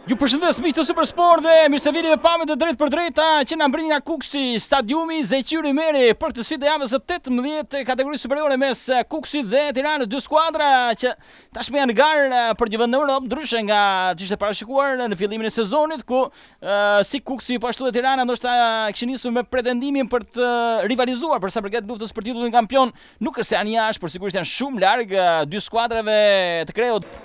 Ju përshëndes miq të Supersport dhe mirë se vini me pamje të drejtë për drejta që na mbrin nga Kuksi, stadiumi Zeqiri Meri për këtë sfidë javës së 18 kategorisë superiore mes Kuksit dhe Tiranës, dy skuadra që tashmë janë në garë për një vend në Europë, ndryshe nga ç'ishte parashikuar në fillimin e sezonit ku si Kuksi po ashtu dhe Tirana ndoshta kishin nisur me pretendimin për të rivalizuar për sa përket luftës për titullin kampion, nuk është se janë jashtë, por sigurisht janë shumë larg dy skuadrave të kreut.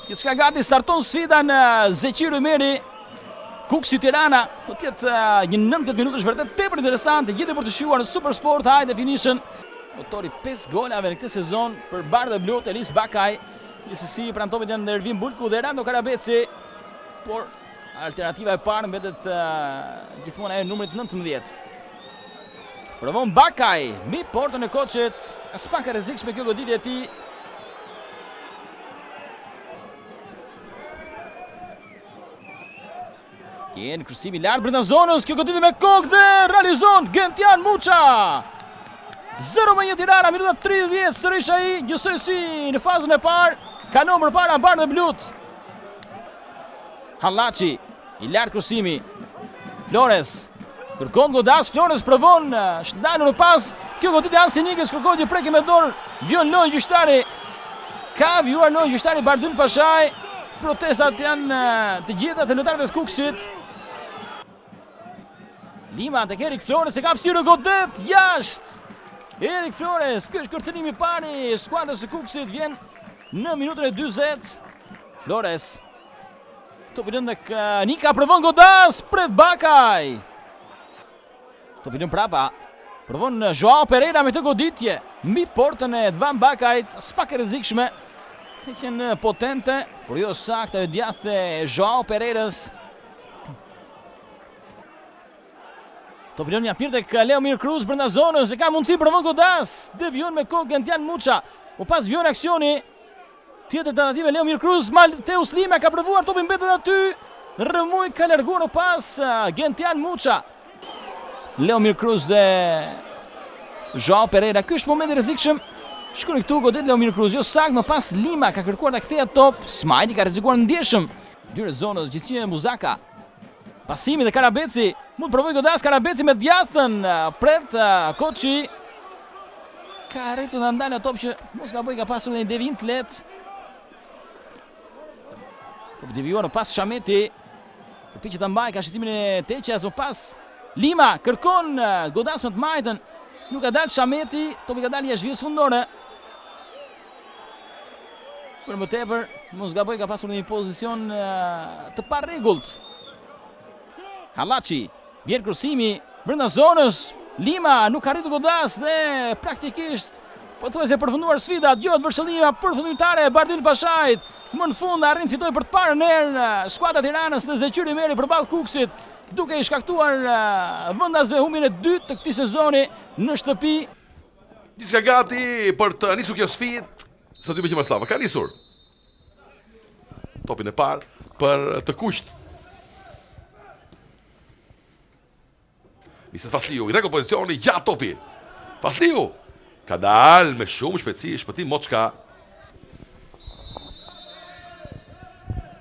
Gjithçka gati, starton sfida në Zeqiri Meri, Kuksi Tirana, do të jetë një 90 minutash vërtet tepër interesante, gjithë për të shijuar në Supersport High Definition. Autori 5 golave në këtë sezon për Bardhë Blut, Elis Bakaj, gjithsesi pranë topit janë Ervin Bulku dhe Rando Karabeci, por alternativa e parë mbetet gjithmonë ajo numrit 19. Provon Bakaj, mbi portën e Koçit, as pak e rrezikshme kjo goditje e tij. Jenë kryqësimi lartë brenda zonës, kjo goditje me kokë dhe realizon Gentian Muça. 0-1 Tirana, minuta 30, sërish ai njësojsi në fazën e parë, kanon përpara Bardhë Blut. Hallaçi, i lartë kryqësimi. Flores, kërkon godas, Flores provon shndalën në pas, kjo goditje Ansinikës kërkon një prekje me dorë, vjon lojë gjyqtari. Ka vjuar lojë gjyqtari Bardhyl Pashaj. Protestat janë të gjitha të lojtarëve të Kuksit. Lima tek Erik Flores e ka hapësirë godet jashtë. Erik Flores, ky është kërcënimi i parë i skuadrës së Kuksit, vjen në minutën e 40. Flores. Topi lënë tek Nika, provon godas, pret Bakaj. Topi lënë prapa. Provon Joao Pereira me të goditje mbi portën e Dvan Bakajt, spak e rrezikshme. Ka qenë potente, por jo saktë e djathtë e Joao Pereirës. Topi lënë mirë tek Leomir Cruz brenda zonës, e ka mundësi provon godas, devion me kokë Gentian Muça. U pas vjon aksioni. Tjetër tentativë Leomir Cruz, Mateus Lima ka provuar, topi mbetet aty. Rëmuj ka larguar pas Gentian Muça. Leomir Cruz dhe Joao Pereira, ky është momenti rrezikshëm. Shkoni këtu godet Leomir Cruz, jo saktë, më pas Lima ka kërkuar ta kthejë top, Smajli ka rrezikuar ndjeshëm. Dyre zonës, gjithësia e Muzaka. Pasimi dhe Karabeci, mund provoj godas Karabeci me djathën, pret Koçi. Ka arritur të ndalë top që mos gaboj, ka pasur një devijim të lehtë. Po devijuar në pas Shameti. Përpiqet ta mbajë ka shqetësimin e Teqjas, më pas Lima kërkon godas me të majtën. Nuk ka dalë Shameti, topi ka dalë jashtë vijës fundore. Për më tepër, mos gaboj, ka pasur një pozicion të parregullt. Hallaçi, vjen kryqësimi brenda zonës. Lima nuk arritu godas dhe praktikisht pothuajse përfunduar sfida, dëgohet vërshëllima përfundimtare e Bardhyl Pashajt. Më në fund arrin fitoj për të parën herë skuadra Tiranës në Zeqiri Meri përballë Kuksit, duke i shkaktuar vendasve humbjen e dytë të këtij sezoni në shtëpi. Gjithçka gati për të nisur kjo sfidë. Sa dy me Maslava ka nisur. Topin e parë për të kuqt. Niset Fasliu, i rregull pozicioni, gjatë topi. Fasliu ka dalë me shumë shpejtësi, shpëtim Moçka.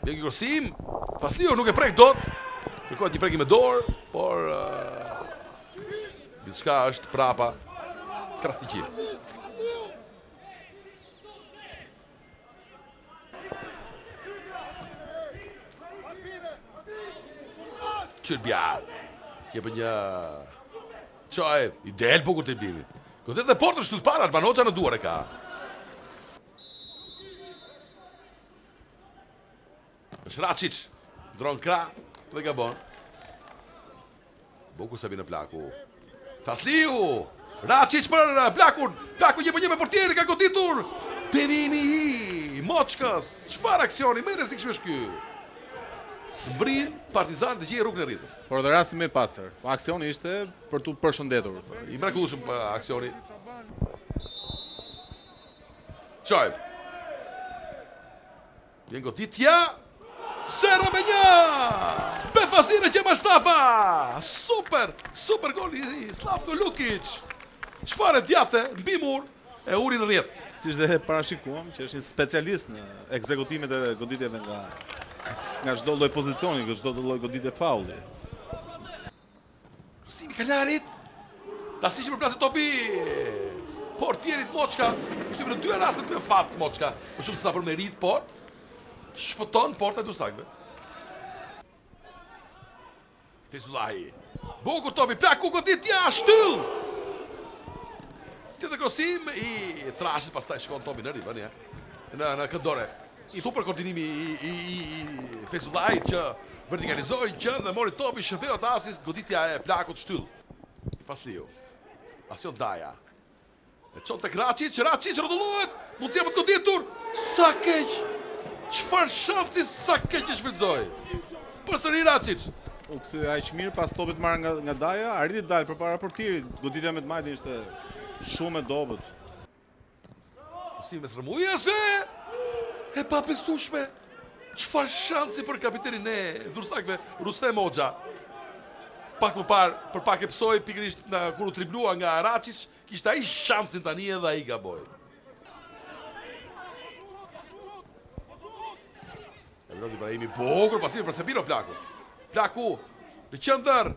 Bjegi kërcim, Fasliu nuk e prek dot. Kërkohet një prekje me dorë, por diçka është prapa krastiki. Qërbja, jepë një qaj, i del bukur të iblimi. Këtë dhe portën shtu të para, Banoqa në duar e ka. është Račić, dron kra dhe gabon. Bukur Sabina Plaku. Fasliu, Račić për Plakun. Plaku një për një me portieri, ka goditur. Devimi i Moçkës. Çfarë aksioni, më rrezikshëm është ky. Zbrin Partizan të gjej rrugën e rritës. Por dhe rasti më i pastër. Aksioni ishte për tu përshëndetur. I mrekullueshëm aksioni. Çoj. Vjen goditja. 0-1. Befasire që Mustafa. Super gol i Slavko Lukic. Çfarë djathtë mbi mur e uri në rrjet. Siç dhe parashikuam që është një specialist në ekzekutimet e goditjeve nga nga çdo lloj pozicioni, nga çdo lloj goditje faulli. Krosimi Kalarit. Tastishi për plasë topi. Portierit Moçka. Kishte në dy raste me fat Moçka. Më shumë se sa për merit, por shpëton porta Dusakve. Fezulaj. Bukur topi, plaku godit jashtë. Tjetër krosim i trashit, pastaj shkon topi në rivën, në këndore. Super koordinimi i Fezulajit që vertikalizoi gjën dhe mori topi, shërbeu atë asist, goditja e plakut shtyll. Fasliu. Asion Daja. E çon tek Racic rrotullohet, mund të japet goditur. Sa keq. Çfarë shansi sa keq e shfrytëzoi. Përsëri Racic. U kthy aq mirë pas topit marrë nga Daja, arriti të dalë përpara portierit. Goditja me të majtë ishte shumë e dobët. Si mes rëmujës e pabesueshme. Çfarë shansi për kapitenin e Dursakve, Rustem Hoxha. Pak më parë, për pak e psoi pikërisht kur u triblua nga Racic, kishte ai shansin tani edhe ai gaboi. Ebrod Ibrahimi bukur pasiv për Sebino Plaku. Plaku në qendër.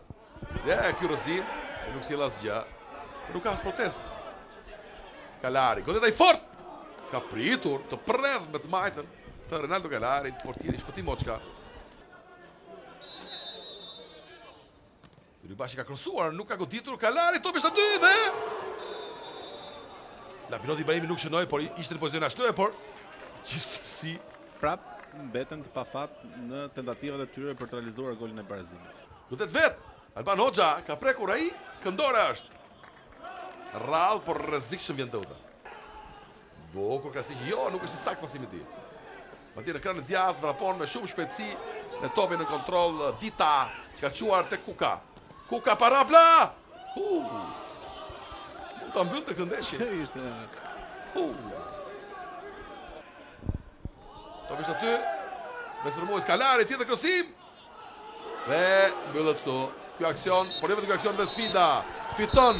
Ky Rozi, nuk sjell asgjë. Nuk ka as protest. Kalari, godet ai fort. Ka pritur të prrjedh me të majtën të Ronaldo Kalarit, portieri shpëtim Moçka. Rybashi ka krosuar, nuk ka goditur Kalari, topi është aty dhe Lapinoti Ibrahimi nuk shënoi, por ishte në pozicion ashtu, por gjithsesi prap mbeten të pafat në tentativat e tyre për të realizuar golin e barazimit. Godet vet. Alban Hoxha ka prekur ai, këndore është. Rrallë, por rrezikshëm vjen Teuta. Bukur Krasiq, jo, nuk është i saktë pasimi i tij. Madje në krahun e djathtë vrapon me shumë shpejtësi në topin në kontroll Dita, që ka çuar tek Kuka. Kuka parapla! Mund ta mbyll tek këtë ndeshje. Ishte Topi është aty. Mes rëmujës Kalari, tjetër krosim. Dhe mbyllet këtu. Ky aksion, por jo vetëm ky aksion dhe sfida. Fiton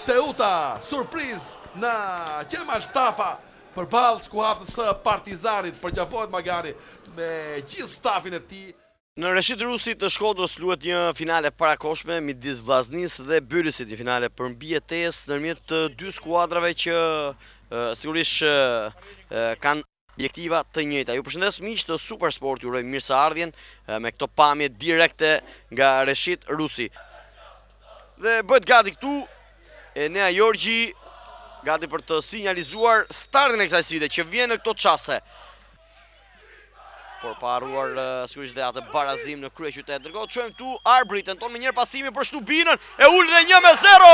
Teuta, surprizë në Qemal Stafa përballë skuadrës së Partizanit, përqafohet Magani me gjithë stafin e tij. Në Reshit Rusi të Shkodrës luhet një finale parakoshme midis Vllaznisë dhe Bylisit, një finale përmbijetesë ndërmjet të dy skuadrave që sigurisht kanë objektiva të njëjta. Ju përshëndes miq të Super Sport, ju uroj mirëseardhjen me këto pamje direkte nga Reshit Rusi. Dhe bëhet gati këtu Enea Jorgji, gati për të sinjalizuar startin e kësaj sfide që vjen në këto çaste. Por pa harruar sigurisht dhe atë barazim në kryeqytet. Ndërkohë çojmë këtu Arbri tenton me një pasimi për Shtubinën, e ul dhe 1-0.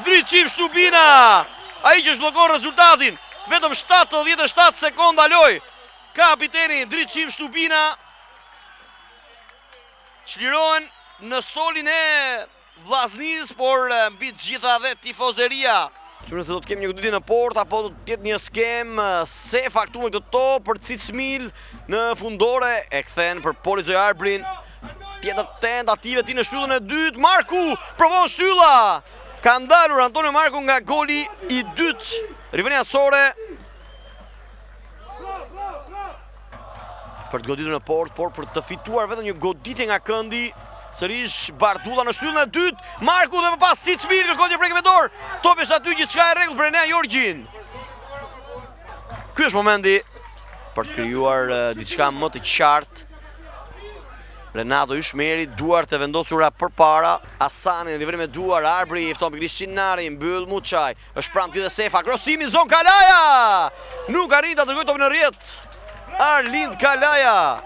Driçim Shtubina. Ai që zhbllokon rezultatin. Vetëm 77 sekonda loj. Kapiteni Driçim Shtubina çlirohen në stolin e Vllaznisë, por mbi të gjitha dhe tifozeria. Që nëse do të kemi një goditje në port, apo do të jetë një skem Sefa këtu me këtë top për Cicmil në fundore, e kthen për Polizoj Arbrin. Tjetër tentative ti në shtyllën e dytë, Marku provon shtylla. Ka ndalur Antonio Marku nga goli i dytë. Rivenia Sore për të goditur në port, por për të fituar vetëm një goditje nga këndi. Sërish Bardulla në shtyllën e dytë, Marku dhe më pas Cicmil kërkon një prekje me dorë. Topi është aty, gjithçka e rregull për Enea Jorgjin. Ky është momenti për të krijuar diçka më të qartë. Renato Yshmeri, duart e vendosura përpara, Asani në riverim me duar, Arbri fton pikërisht Çinari, mbyll Muçaj, është pranë ti dhe Sefa, krosimi zon Kalaja. Nuk arrin ta dërgojë topin në rrjet. Arlind Kalaja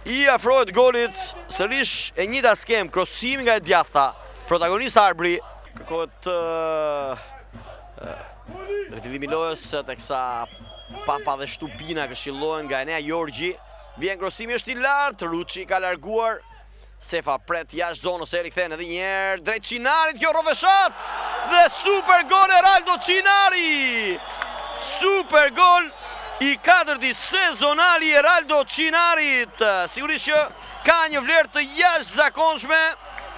i afrohet golit, sërish e njëjta skem, krosimi nga e djathta, protagonist Arbri, kërkohet rifillimi i lojës teksa Papa dhe Shtubina këshillohen nga Enea Jorgji. Vjen krosimi, është i lartë, Ruçi ka larguar, Sefa pret jashtë zonës, e rikthen edhe një herë drejt Çinarit, kjo rrofeshat dhe super gol Eraldo Çinari. Super gol i katërti sezonali Eraldo Çinarit. Sigurisht që ka një vlerë të jashtëzakonshme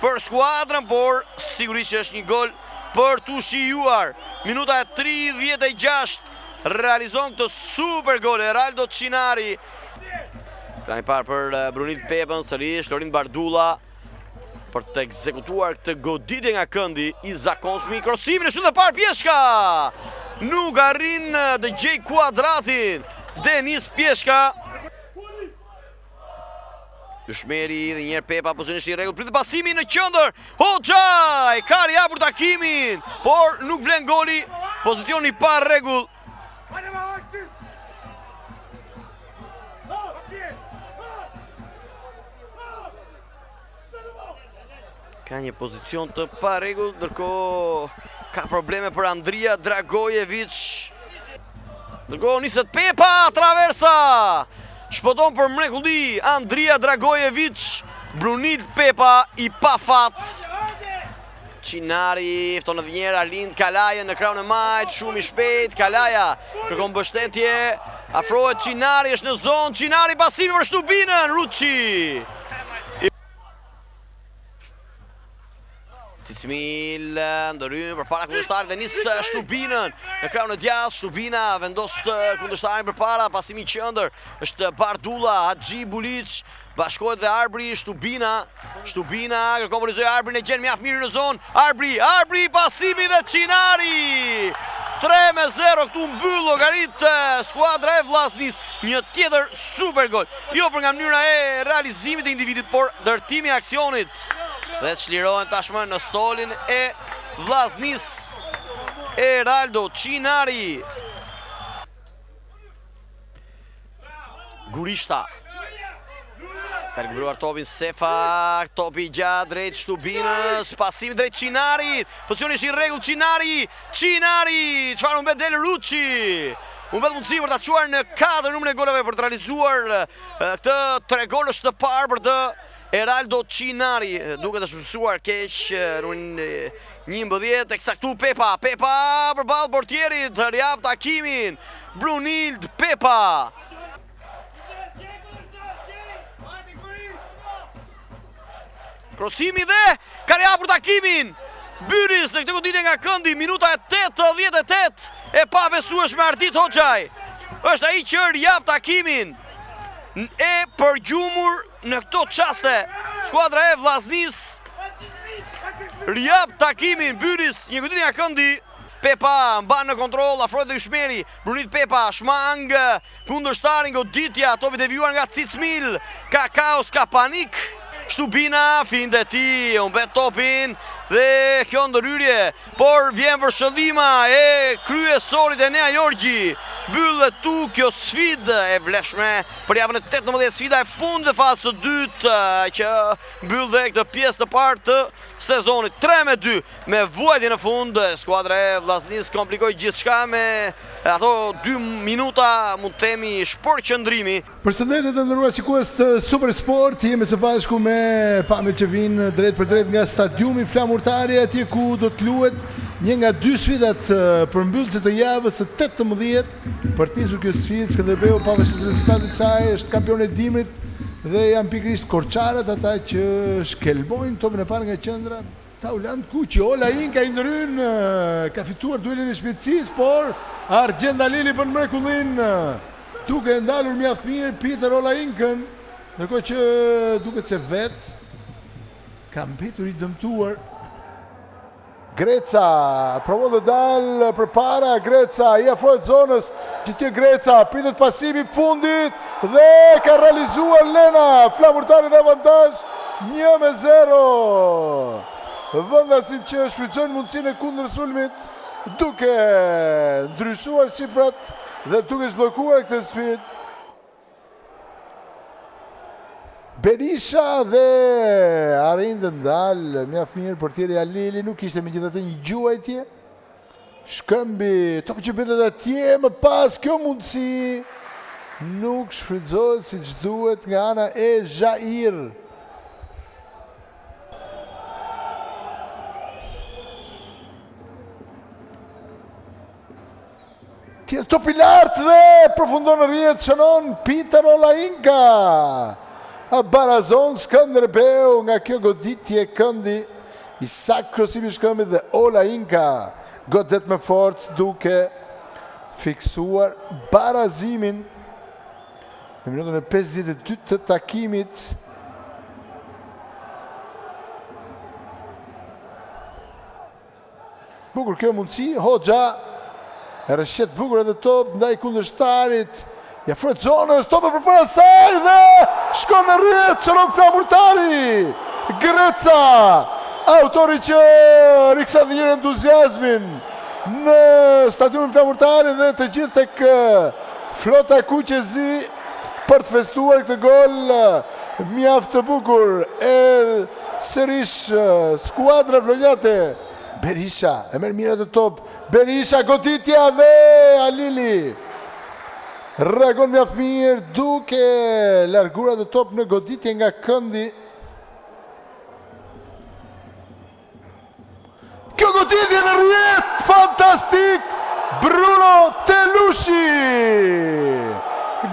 për skuadrën, por sigurisht që është një gol për tu shijuar. Minuta e 36 realizon këtë super gol Eraldo Çinari. Ka një parë për Brunit Pepën, sërish, Lorin Bardulla për të ekzekutuar këtë goditje nga këndi i zakonshmi. Krosimin e shumë dhe parë Pjeshka! Nuk arrin të gjej kuadratin Denis Pjeshka. Yshmeri dhe njerë Pepa, pozicionish i rregull, pritet pasimi në qendër. Hoxhaj kari hapur takimin, por nuk vlen goli, pozicioni pa rregull. Ka një pozicion të pa rregull, ndërkohë ka probleme për Andrija Dragojevic. Ndërkohë niset Pepa, traversa! Shpëton për mrekulli Andrija Dragojevic, Brunit Pepa i pa fat. Qinari fton edhe njerë Arlind Kalaja në krahun e majt, shumë i shpejt. Kalaja kërkon mbështetje, afrohet Qinari, është në zonë. Qinari pasimi për Shtubinën, Ruçi. Cicmil ndërhyn përpara kundërshtarit dhe nis Shtubinën në krahun e djathtë. Shtubina vendos kundërshtarin përpara, pasimi i qendër është Bardulla, Haxhi Buliç, bashkohet dhe Arbri. Shtubina kërkon vëllëzoj Arbrin, e gjen mjaft mirë në zonë. Arbri pasimi dhe Qinari. 3-0 këtu mbyll llogarit skuadra e Vllaznis. Një tjetër super gol. Jo për nga mënyra e realizimit të individit, por ndërtimi i aksionit. Dhe të çlirohen tashmë në stolin e Vllaznis Eraldo Qinari. Gurishta ka rikëmbruar topin Sefa, topi i gjatë drejt Shtubinës, pasimi drejt Qinarit, pozicioni është i rregull Qinari, çfarë humbet del Ruçi. Humbet mundësi për ta çuar në katër numrin e golave për të realizuar këtë 3 gol është të parë për të Eraldo Qinari, duke të shpësuar keq në 11, eksaktu Pepa përballë portierit, rjap takimin, Brunild Pepa. Krosimi dhe ka rjapur takimin, Byris në këtë goditje nga këndi, minuta e 88, e pa besueshme Ardit Hoxhaj. Është ai që rjap takimin e përgjumur në këto çaste. Skuadra e Vllaznis rjap takimin, Byris, një goditje nga këndi. Pepa mban në kontroll, afrohet dhe Yshmeri. Brunit Pepa, shmang kundërshtarin, goditja, topi devijuar nga Cicmil. Ka kaos, ka panik. Shtubina, fin dhe ti, umbet topin dhe kjo ndërhyrje, por vjen vërshëllima e kryesorit Enea Jorgji. Mbyllet tu kjo sfidë e vlefshme për javën e 18, sfida e fundit të fazës së dytë që mbyll dhe këtë pjesë të parë të sezonit. 3-2 me vuajtje në fund, skuadra e Vllaznis komplikoi gjithçka me ato 2 minuta, mund të themi, shpërqendrimi. Përshëndetje të nderuar shikues të Super Sport, jemi së bashku me pamjet që vinë drejt për drejt nga stadiumi flamurtari, atje ku do të luhet një nga 2 sfidat përmbyllëse të javës së 18. Për tisur kjo sfidë, Skënderbeu pavarësisht rezultatit të saj është kampion e dimrit dhe janë pikërisht Korçarat ata që shkelbojnë topin e parë nga qendra. Taulant Kuqi, Ola Inka i ndryn, ka fituar duelin e shpejtësisë, por Argjend Alili për mrekullin, duke ndalur mjaft mirë Peter Ola Inkën, ndërkohë që duket se vet ka mbetur i dëmtuar. Greca provon të dalë përpara, Greca i afrohet zonës, gjithë Greca pritet pasimi fundit dhe ka realizuar Lena, flamurtarin avantazh 1-0. Vendasit që shfrytëzojnë mundësinë e kundërsulmit duke ndryshuar shifrat dhe duke zhbllokuar këtë sfidë. Berisha dhe arrin të ndalë mjaft mirë, portieri Alili nuk ishte megjithatë një gjuajtje. Shkëmbi, topi që bëhet atje, më pas kjo mundësi nuk shfrytëzohet siç duhet nga ana e Jair. Topi lartë dhe përfundon në rrjet, shënon Peter Ola Inka. Barazon Skënderbeu nga kjo goditje këndi, i sakt krosimi shkëmbit dhe Ola Inka godet me forcë duke fiksuar barazimin Në minutën e 52 të takimit. Bukur kjo mundësi, Hoxha e rëshqet bukur edhe top ndaj kundërshtarit. Ja fret zonës, tope për para saj dhe shkon në rrjet, çon flamurtari. Greca, autori që riktha dhe njërë entuziazmin në stadiumin flamurtari dhe të gjithë tek flota kuqezi për të festuar këtë gol mjaft të bukur. E sërish skuadra vlonjate. Berisha, e merr mirë atë top. Berisha, goditja dhe Alili. Reagon mjaft mirë duke larguar atë top në goditje nga këndi. Kjo goditje në rrjet, fantastik! Bruno Telushi!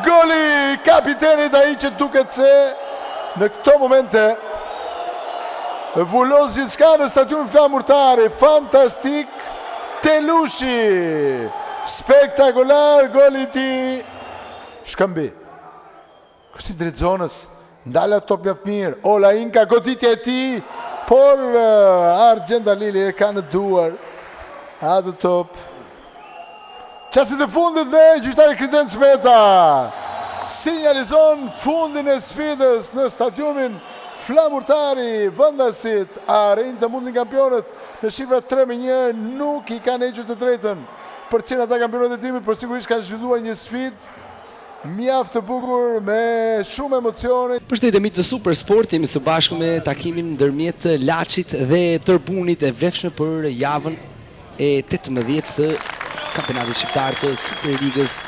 Goli kapitenit ai që duket se në këto momente vullos gjithçka në stadiumin flamurtari. Fantastik Telushi. Spektakular goli i tij. Shkëmbi. Kështu drejt zonës. Ndala top mjaft mirë. Ola Inka goditja e tij, por Argjend Alili e ka në duar atë top. Çastit e fundit dhe gjyqtari Kriden Cmeta sinjalizon fundin e sfidës në stadiumin flamurtari. Vendasit arrin të mundin kampionët në shifra 3-1, nuk i kanë hequr të drejtën për qenë ata kampionët e timit, por sigurisht kanë zhvilluar një sfidë mjaft të bukur me shumë emocione. Përshëndetje miq të Super Sport, jemi së bashku me takimin ndërmjet Laçit dhe Tërbunit e vlefshme për javën e 18 të kampionatit shqiptar të Superligës.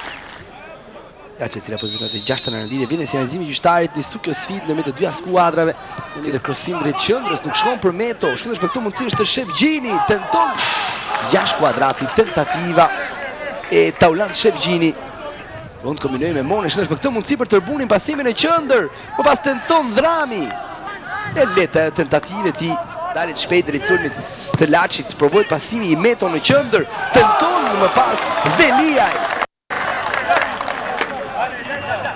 Laçi cila pozicionet e 6 në rënditje, vjen sinjalizimi i gjyqtarit nis kjo sfidë ndërmjet të dy skuadrave. Në krosim drejt qendrës, nuk shkon për Meto, shkon për këtë mundësi është Shevgjini, tenton 6 kuadrati, tentativa e Taulant Shevgjini. Mund të kombinojë me Mone, shkon për këtë mundësi për Tërbunin pasimin e qendër, po pas tenton Dhrami. E leta tentative ti dalet shpejt drejt sulmit të Laçit, provohet pasimi i Meto në qendër, tenton më pas Veliaj.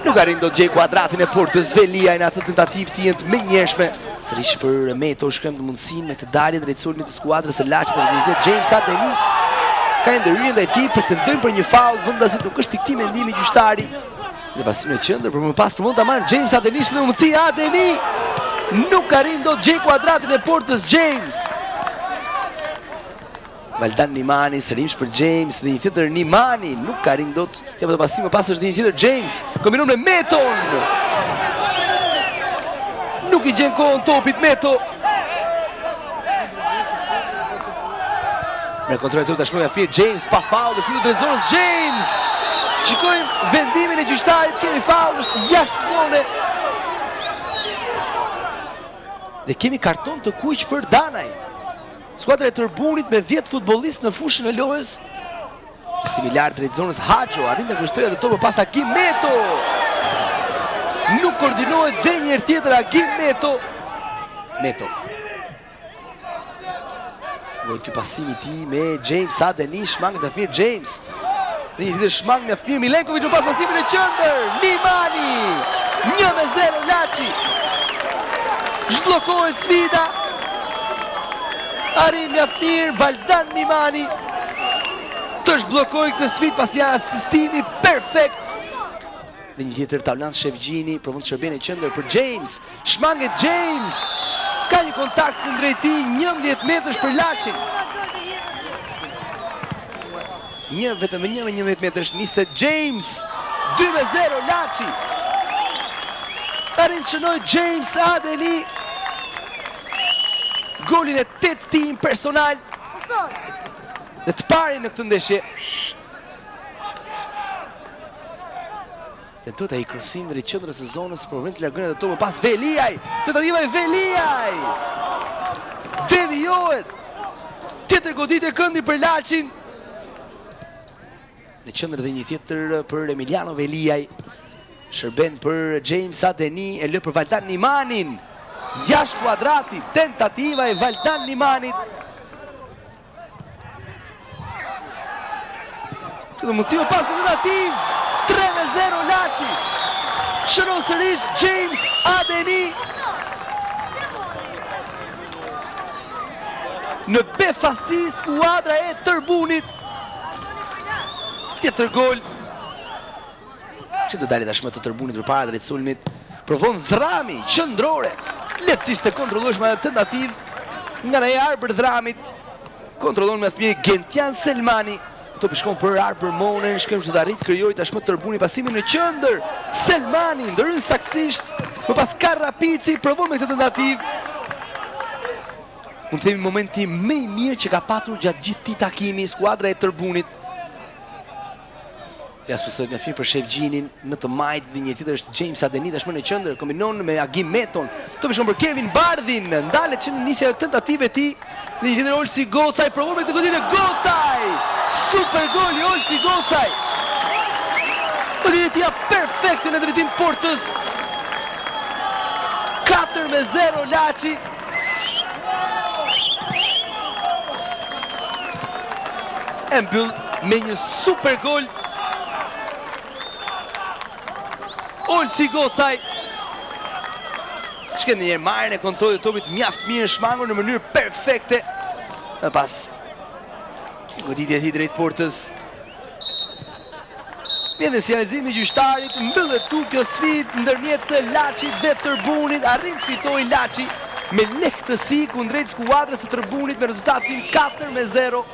Nuk arrin do të gjej kuadratin e portës. Veliaj në atë tentativë të jenë të menjëshme. Sërish për Meto shkrem të mundësin me të dalje drejt sulmit të skuadrës së Laçit dhe James Adeni ka ndërhyrje ndaj tij për të ndërtuar për një faul. Vendasit nuk është i këtij mendimi gjyqtari. Dhe pasimin e qendër për më pas përmend ta marrë James Adeni në mundësi. Adeni nuk arrin do të gjej kuadratin e portës. James Valdan Nimani, sërish për James dhe një tjetër Nimani, nuk ka arrin dot të japë pasim, më pas është një tjetër James, kombinon me Meton. Nuk i gjen kohën topit Meto. Me kontrolin topit tashmë nga fjet James, pa faul, në fundit të zonës James. Shikojmë vendimin e gjyqtarit, kemi faul, është jashtë zone. Dhe kemi karton të kuq për Danaj. Skuadra e Tërbunit me 10 futbollistë në fushën e lojës. Similar drejt zonës Haxho, arrin të kushtojë atë topë pas Agim Meto. Nuk koordinohet dhe një herë tjetër Agim Meto. Meto. Vojt ky pasimi i tij me James Adeni, shmang mjaft mirë James. Dhe një tjetër shmang mjaft mirë Milenkovic pas pasimin e qendër. Nimani. 1-0 Laçi. Zhbllokohet sfida. Arrin mjaft mirë Valdan Nimani të zhbllokoj këtë sfidë pasi asistimi perfekt. Dhe një tjetër Taulant Shevgjini për mund të shërben e qendër për James. Shmanget James. Ka një kontakt kundrejt tij 11 metrash për Laçin. Vetëm 11 metrash niset James. 2-0 Laçi. Arrin të shënoj James Adeni golin e 8 tim personal dhe të pari në këtë ndeshje. Tentot ai krosim drejt qendrës së zonës, por vend të largën atë topë pas Veliaj. Tentativa e Veliaj. Devijohet. Tjetër goditje këndi për Laçin. Në qendër dhe një tjetër për Emiliano Veliaj. Shërben për James Adeni, e lë për Valdan Nimanin. Jashtë kuadrati, tentativa e Valdan Nimanit. Këtë mundësi më pas tentativ. 3-0 Laçi. Shëron sërish James Adeni. Në befasi skuadra e Tërbunit. Tjetër gol. Që do dalit tashmë të Tërbunit përpara drejt sulmit. Provon Dhrami, qëndrore. Lehtësisht të kontrollueshme tentativ nga në arbër Dhramit. Kontrollon me fëmijë Gentian Selmani. Topi shkon për arbër Monen, shkëm që të arrit krijoi tashmë Tërbuni pasimin në qendër. Selmani ndërhyn saktësisht, më pas Karrapici provon me këtë tentativ. Mund të themi momenti më i mirë që ka patur gjatë gjithë këtij takimi skuadra e Tërbunit. Ja spostoi me fir për Shevgjinin në të majt dhe një tjetër është James Adeni tashmë në qendër, kombinon me Agim Meton. Topi shkon për Kevin Bardhin, ndalet që në nisja e tentative e tij. Dhe një tjetër Olsi Gocaj provon me këtë goditë Gocaj. Super gol i Olsi Gocaj. Goditë perfekte në drejtim portës. 4-0 Laçi. E mbyll me një super gol Olsi Gocaj. Shkën një marrën e kontrollit të topit mjaft mirë shmangur në mënyrë perfekte. Dhe pas goditja e tij drejt portës. Vjen dhe sinjalizimi i gjyqtarit, mbyllet tu kjo sfidë ndërmjet të Laçit dhe Tërbunit. Arrin të fitojë Laçi me lehtësi kundrejt skuadrës së Tërbunit me rezultatin 4-0.